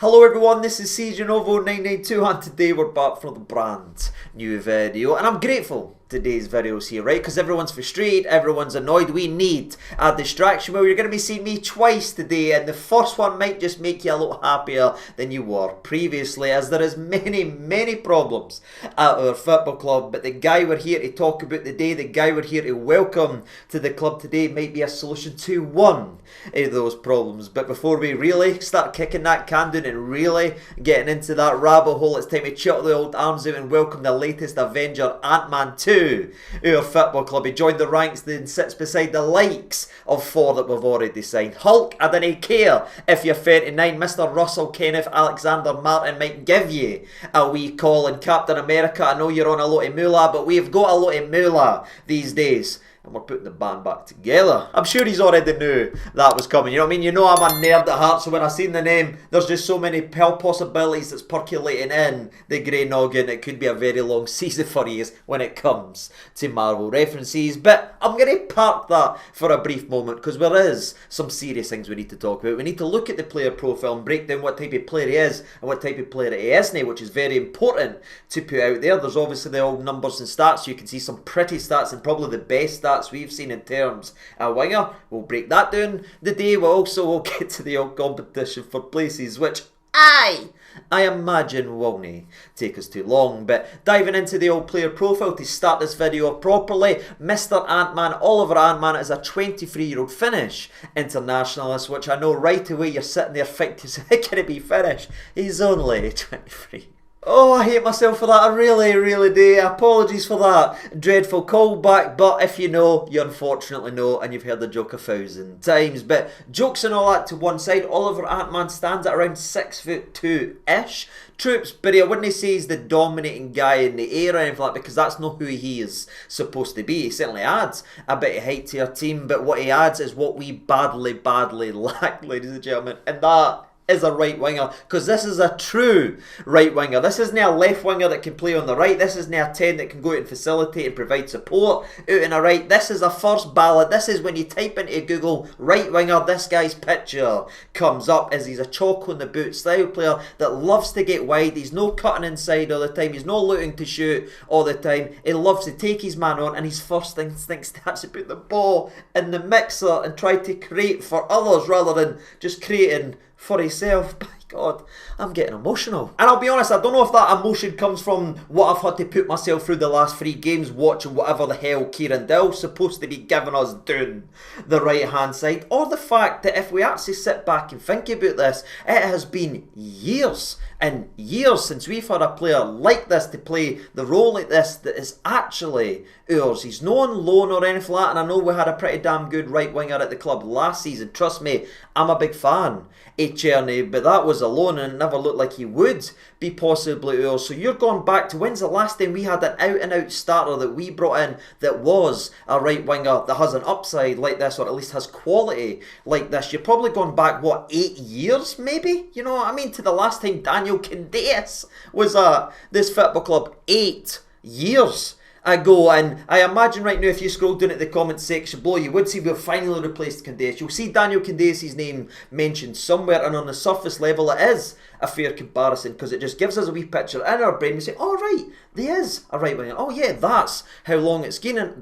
Hello everyone, this is CJNovo992 and today we're back for the brand new video and I'm grateful today's video's here, right? Because everyone's frustrated, everyone's annoyed. We need a distraction. Well, you're going to be seeing me twice today and the first one might just make you a lot happier than you were previously, as there is many problems at our football club. But the guy we're here to talk about today, the guy we're here to welcome to the club today might be a solution to one of those problems. But before we really start kicking that can down and really getting into that rabbit hole, it's time to chuck the old arms out and welcome the latest Avenger, Antman 2. Our football club. He joined the ranks, then sits beside the likes of four that we've already signed. Hulk, I don't care if you're 39. Mr. Russell, Kenneth, Alexander, Martin might give you a wee call. And Captain America, I know you're on a lot of moolah, but we've got a lot of moolah these days. And we're putting the band back together. I'm sure he's already knew that was coming. You know what I mean? You know I'm a nerd at heart, so when I seen the name, there's just so many possibilities that's percolating in the grey noggin. It could be a very long season for you when it comes to Marvel references. But I'm going to park that for a brief moment because there is some serious things we need to talk about. We need to look at the player profile and break down what type of player he is and what type of player he isn't, which is very important to put out there. There's obviously the old numbers and stats. You can see some pretty stats and probably the best stats we've seen in terms of winger. We'll break that down today. We'll get to the old competition for places, which I imagine won't take us too long. But diving into the old player profile to start this video properly, Mr. Antman, Oliver Antman, is a 23-year-old Finnish internationalist, which I know right away you're sitting there thinking, how can it be Finnish? He's only 23. Oh, I hate myself for that. I really do. Apologies for that dreadful callback. But if you know, you unfortunately know, and you've heard the joke 1,000 times. But jokes and all that to one side, Oliver Antman stands at around 6'2"-ish. Troops, but I wouldn't say he's the dominating guy in the air or anything like that, because that's not who he is supposed to be. He certainly adds a bit of height to our team, but what he adds is what we badly lack, ladies and gentlemen, and that is a right winger, because this is a true right winger. This isn't a left winger that can play on the right. This isn't a 10 that can go out and facilitate and provide support out on the right. This is a first ballot. This is when you type into Google right winger, this guy's picture comes up, as he's a chalk on the boot style player that loves to get wide. He's no cutting inside all the time. He's no looking to shoot all the time. He loves to take his man on, and his first instinct starts to put the ball in the mixer and try to create for others rather than just creating for himself. By God, I'm getting emotional. And I'll be honest, I don't know if that emotion comes from what I've had to put myself through the last 3 games watching whatever the hell Kieran Dill's supposed to be giving us down the right hand side, or the fact that if we actually sit back and think about this, it has been years and years since we've had a player like this to play the role like this that is actually ours. He's no on loan or anything like that, and I know we had a pretty damn good right winger at the club last season. Trust me, I'm a big fan of Czerny, but that was a loan and it never looked like he would be possibly ours. So you're going back to when's the last time we had an out-and-out starter that we brought in that was a right winger that has an upside like this, or at least has quality like this? You're probably going back, what, 8 years maybe? You know what I mean? To the last time Daniel Candeias was at this football club. 8 years ago. And I imagine right now, if you scroll down at the comment section below, you would see we've finally replaced Candeias. You'll see Daniel Candeias' name mentioned somewhere, and on the surface level it is a fair comparison, because it just gives us a wee picture in our brain. We say, oh right, there is a right winger. Oh yeah, that's how long it's been, and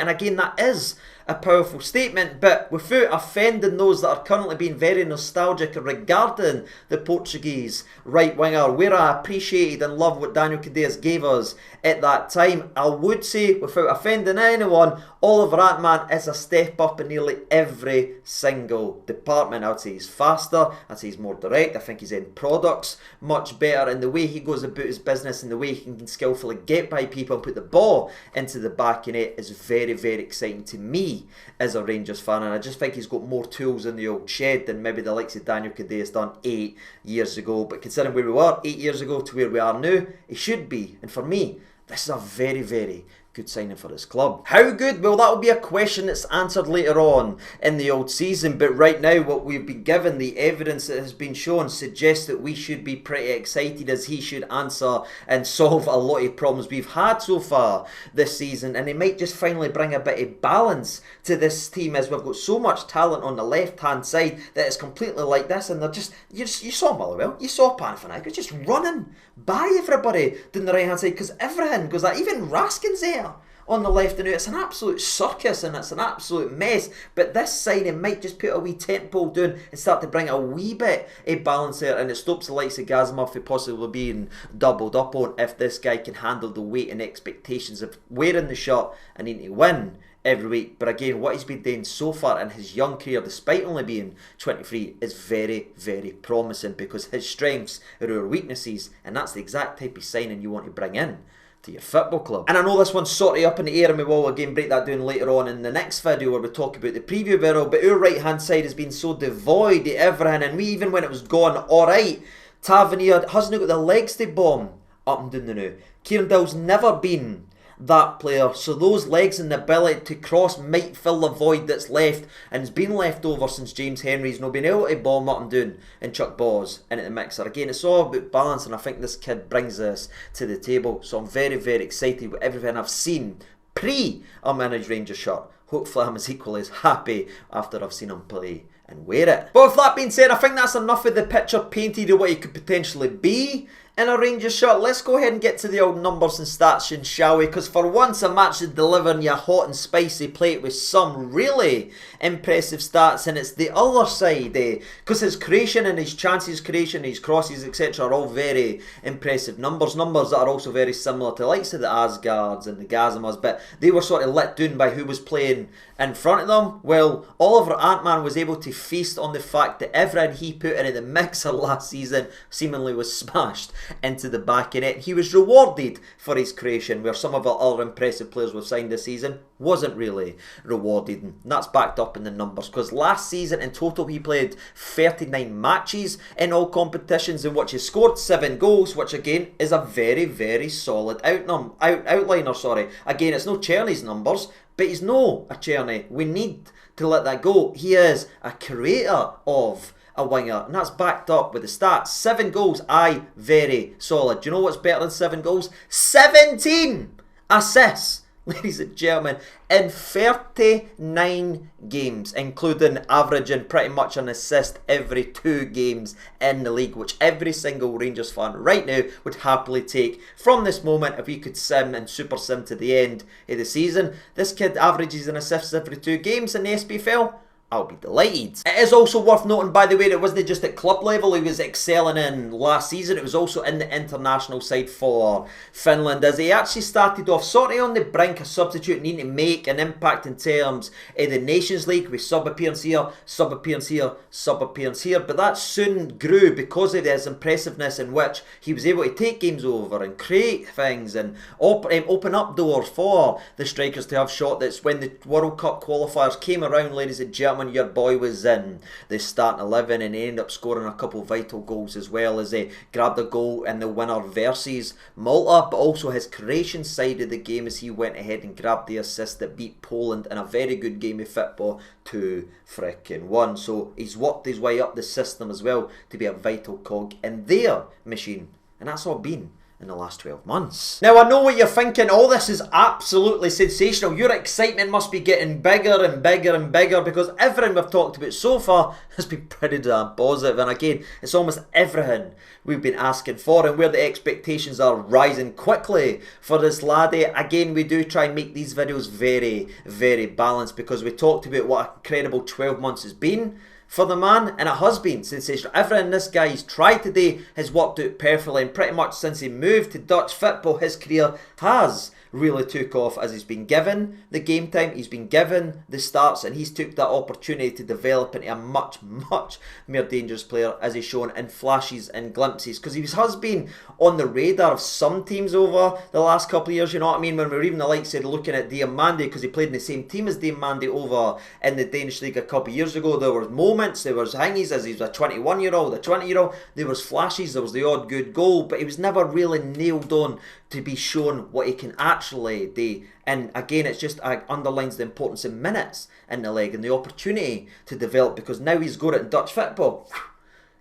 again, that is a powerful statement, but without offending those that are currently being very nostalgic regarding the Portuguese right winger, where I appreciated and love what Daniel Candeias gave us at that time, I would say, without offending anyone, Oliver Antman is a step up in nearly every single department. I would say he's faster, I'd say he's more direct, I think his end product's much better, and the way he goes about his business and the way he can skillfully get by people and put the ball into the back of it is very exciting to me as a Rangers fan, and I just think he's got more tools in the old shed than maybe the likes of Daniel Candeias done 8 years ago. But considering where we were 8 years ago to where we are now, he should be, and for me, this is a very good signing for his club. How good? Well, that will be a question that's answered later on in the old season, but right now what we've been given, the evidence that has been shown, suggests that we should be pretty excited, as he should answer and solve a lot of problems we've had so far this season, and he might just finally bring a bit of balance to this team, as we've got so much talent on the left hand side that it's completely like this, and they're just, you saw Motherwell, you saw Panathinaikos just running by everybody down the right hand side, because everything goes like, even Raskin's there on the left, and it's an absolute circus and it's an absolute mess. But this signing might just put a wee tent pole down and start to bring a wee bit of balance there, and it stops the likes of Gazimov from possibly being doubled up on if this guy can handle the weight and expectations of wearing the shirt and needing to win every week. But again, what he's been doing so far in his young career, despite only being 23, is very, very promising, because his strengths are our weaknesses, and that's the exact type of signing you want to bring in to your football club. And I know this one's sort of up in the air, and we will again break that down later on in the next video where we talk about the preview video, but our right hand side has been so devoid of everything, and we, even when it was gone alright, Tavernier hasn't got the legs to bomb up and down the now. Kieran Dill's never been that player, so those legs and the ability to cross might fill the void that's left, and has been left over since James Henry's not been able to bomb up and down and chuck balls into the mixer. Again, it's all about balance, and I think this kid brings this to the table, so I'm very, very excited with everything I've seen pre a managed Rangers shirt. Hopefully I'm as equally as happy after I've seen him play and wear it. But with that being said, I think that's enough of the picture painted of what he could potentially be in a Rangers shirt. Let's go ahead and get to the old numbers and stats, shall we? Because for once I'm actually delivering you a hot and spicy plate with some really impressive stats, and it's the other side, because his creation and his chances creation, his crosses, etc. are all very impressive numbers that are also very similar to the likes of the Asgards and the Gazimas, but they were sort of let down by who was playing in front of them. Well, Oliver Antman was able to feast on the fact that everything he put into the mixer last season seemingly was smashed into the back of net. He was rewarded for his creation, where some of the other impressive players we've signed this season wasn't really rewarded, and that's backed up in the numbers, because last season in total he played 39 matches in all competitions, in which he scored 7 goals, which again is a very, very solid outliner. Again, it's no Czerny's numbers, but he's no a Czerny. We need to let that go. He is a creator of a winger, and that's backed up with the stats. 7 goals, aye, very solid. Do you know what's better than 7 goals? 17 assists, ladies and gentlemen, in 39 games, including averaging pretty much an assist every 2 games in the league, which every single Rangers fan right now would happily take from this moment. If we could sim and super sim to the end of the season, this kid averages an assist every 2 games in the SPFL. I'll be delighted. It is also worth noting, by the way, that it wasn't just at club level he was excelling in last season, it was also in the international side for Finland, as he actually started off sort of on the brink of substitute, needing to make an impact in terms of the Nations League, with sub-appearance here, sub-appearance here, sub-appearance here, but that soon grew because of his impressiveness, in which he was able to take games over and create things and open up doors for the strikers to have shot. That's when the World Cup qualifiers came around, ladies and gentlemen, your boy was in the starting 11, and he ended up scoring a couple vital goals, as well as he grabbed a goal in the winner versus Malta, but also his creation side of the game, as he went ahead and grabbed the assist that beat Poland in a very good game of football 2-1. So he's worked his way up the system as well to be a vital cog in their machine, and that's all been in the last 12 months. Now, I know what you're thinking, all this is absolutely sensational. Your excitement must be getting bigger and bigger and bigger, because everything we've talked about so far has been pretty damn positive, and again, it's almost everything we've been asking for, and where the expectations are rising quickly for this laddie. Again, we do try and make these videos very, very balanced, because we talked about what an incredible 12 months has been for the man, and it has been sensational. Everything this guy's tried today has worked out perfectly, and pretty much since he moved to Dutch football, his career has really took off, as he's been given the game time, he's been given the starts, and he's took that opportunity to develop into a much, much more dangerous player, as he's shown in flashes and glimpses, because he has been on the radar of some teams over the last couple of years, you know what I mean, when we were even the likes of looking at Diamande, because he played in the same team as Diamande over in the Danish league a couple of years ago. There were moments, there was hangies as he was a 21-year-old, a 20-year-old, there was flashes, there was the odd good goal, but he was never really nailed on to be shown what he can actually naturally. And again, it's just underlines the importance of minutes in the leg and the opportunity to develop, because now he's got it in Dutch football.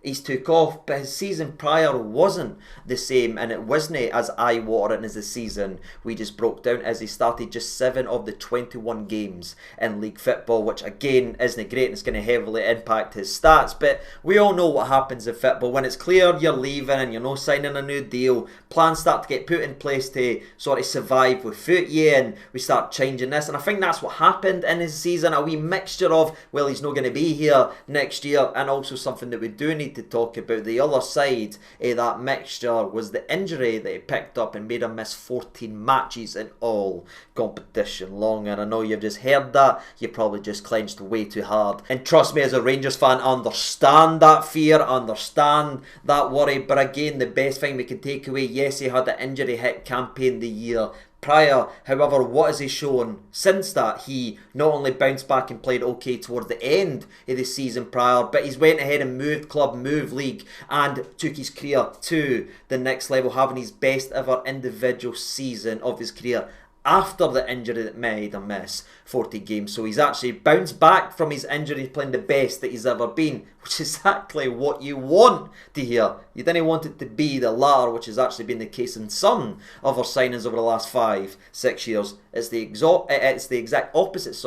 He's took off, but his season prior wasn't the same, and it wasn't as eye-watering as the season we just broke down, as he started just 7 of the 21 games in league football, which again isn't great, and it's going to heavily impact his stats. But we all know what happens in football. When it's clear you're leaving and you're not signing a new deal, plans start to get put in place to sort of survive without you, and we start changing this. And I think that's what happened in his season, a wee mixture of, well, he's not going to be here next year, and also something that we do need to talk about. The other side of that mixture was the injury that he picked up and made him miss 14 matches in all competition long. And I know you've just heard that, you probably just clenched way too hard. And trust me, as a Rangers fan, I understand that fear, understand that worry. But again, the best thing we can take away, yes, he had an injury hit campaign the year prior. However, what has he shown since that? He not only bounced back and played okay towards the end of the season prior, but he's went ahead and moved club, moved league, and took his career to the next level, having his best ever individual season of his career after the injury that made him miss 40 games. So he's actually bounced back from his injury, playing the best that he's ever been, which is exactly what you want to hear. You didn't want it to be the latter, which has actually been the case in some of our signings over the last 5-6 years. It's the exact opposite,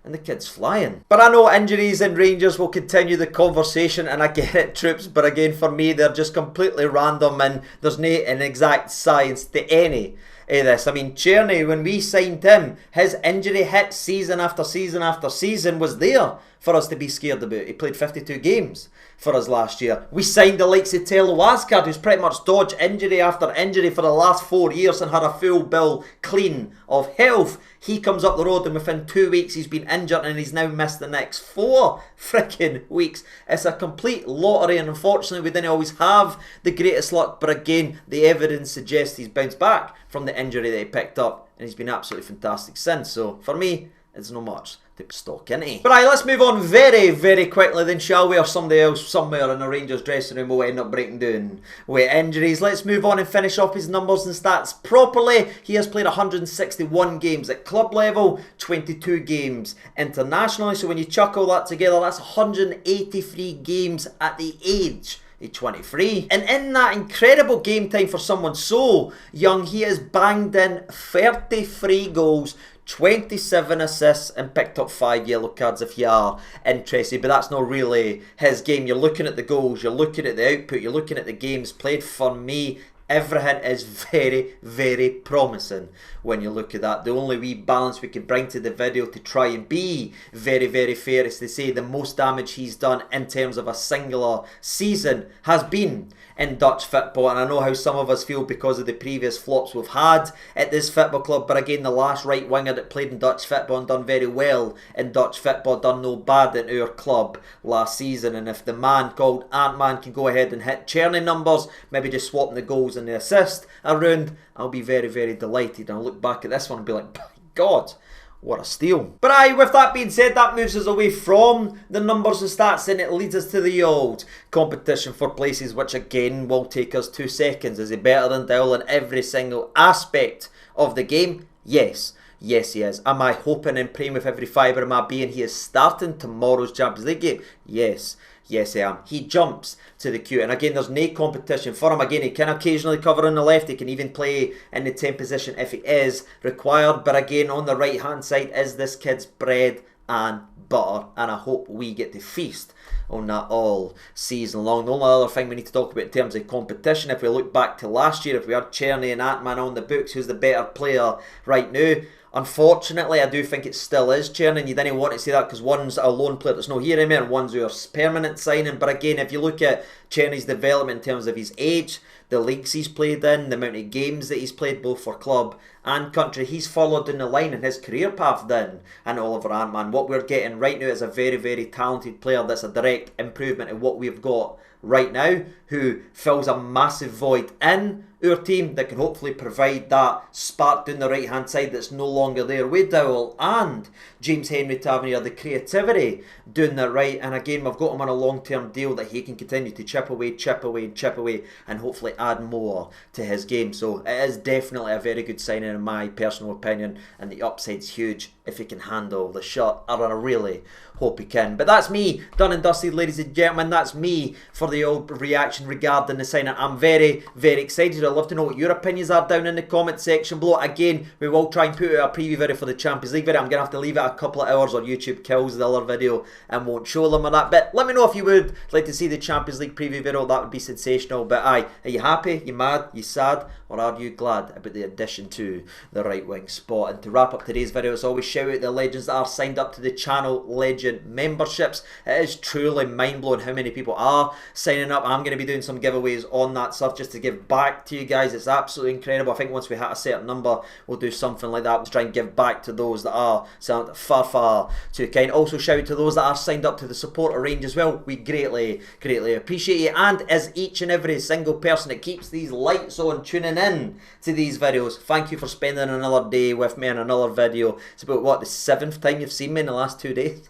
and the kid's flying. But I know injuries and Rangers will continue the conversation, and I get it, troops, but again, for me, they're just completely random, and there's no an exact science to any of this. I mean, Czerny, when we signed him, his injury hit season after season after season was there for us to be scared about. He played 52 games for us last year. We signed the likes of Telo Asgard, who's pretty much dodged injury after injury for the last 4 years and had a full bill clean of health. He comes up the road and within 2 weeks he's been injured, and he's now missed the next 4 freaking weeks. It's a complete lottery, and unfortunately we didn't always have the greatest luck. But again, the evidence suggests he's bounced back from the injury that he picked up, and he's been absolutely fantastic since. So for me, it's not much to stock into. But right, let's move on very, very quickly then, shall we? Or somebody else somewhere in the Rangers dressing room will end up breaking down with injuries. Let's move on and finish up his numbers and stats properly. He has played 161 games at club level, 22 games internationally. So when you chuck all that together, that's 183 games at the age of 23. And in that incredible game time for someone so young, he has banged in 33 goals, 27 assists, and picked up 5 yellow cards if you are interested. But that's not really his game. You're looking at the goals, you're looking at the output, you're looking at the games played. For me, everything is very, very promising when you look at that. The only wee balance we can bring to the video to try and be very, very fair is to say the most damage he's done in terms of a singular season has been in Dutch football. And I know how some of us feel because of the previous flops we've had at this football club, but again, the last right winger that played in Dutch football and done very well in Dutch football done no bad in our club last season. And if the man called Antman can go ahead and hit Czerny numbers, maybe just swapping the goals and the assist around, I'll be very, very delighted. And I'll look back at this one and be like, God, what a steal. But aye, with that being said, that moves us away from the numbers and stats, and it leads us to the old competition for places, which again will take us 2 seconds. Is he better than Dowell in every single aspect of the game? Yes. Yes, he is. Am I hoping and praying with every fibre of my being he is starting tomorrow's Champions League game? Yes. Yes, I am. He jumps to the queue. And again, there's no competition for him. Again, he can occasionally cover on the left. He can even play in the 10 position if it is required. But again, on the right-hand side is this kid's bread and butter. And I hope we get to feast on that all season long. The only other thing we need to talk about in terms of competition, if we look back to last year, if we had Czerny and Antman on the books, who's the better player right now? Unfortunately, I do think it still is Czerny, and you didn't want to say that because one's a lone player that's not here anymore and one's our permanent signing. But again, if you look at Czerny's development in terms of his age, the leagues he's played in, the amount of games that he's played both for club and country, he's followed in the line in his career path then. And Oliver Antman, what we're getting right now is a very, very talented player that's a direct improvement in what we've got right now, who fills a massive void in our team that can hopefully provide that spark down the right hand side that's no longer there with Dowell and James Henry Tavernier, the creativity doing that right. And again, we've got him on a long term deal that he can continue to chip chip away, chip away, chip away, and hopefully add more to his game. So it is definitely a very good signing in my personal opinion, and the upside's huge if he can handle the shot. I really hope he can. But that's me done and dusted, ladies and gentlemen. That's me for the old reaction regarding the signing. I'm very, very excited. I'd love to know what your opinions are down in the comment section below. Again, we will try and put out a preview video for the Champions League video. I'm going to have to leave it a couple of hours, or YouTube kills the other video and won't show them or that. But let me know if you would like to see the Champions League preview video. That would be sensational. But aye, are you happy? You mad? You sad? Or are you glad about the addition to the right wing spot? And to wrap up today's video, as always, shout out the legends that are signed up to the channel legend memberships. It is truly mind-blowing how many people are signing up. I'm going to be doing some giveaways on that stuff just to give back to you guys. It's absolutely incredible. I think once we hit a certain number, we'll do something like that to try and give back to those that are signed up far, far too kind. Also, shout out to those that are signed up to the supporter range as well. We greatly, greatly appreciate you. And as each and every single person that keeps these lights on, tuning in to these videos, thank you for spending another day with me in another video. It's about, what, the 7th time you've seen me in the last 2 days?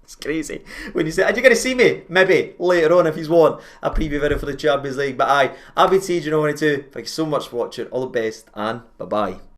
It's crazy when you say, are you going to see me? Maybe later on if he's won a preview video for the Champions League. But aye, I've been CJ022. Thank you so much for watching. All the best and bye-bye.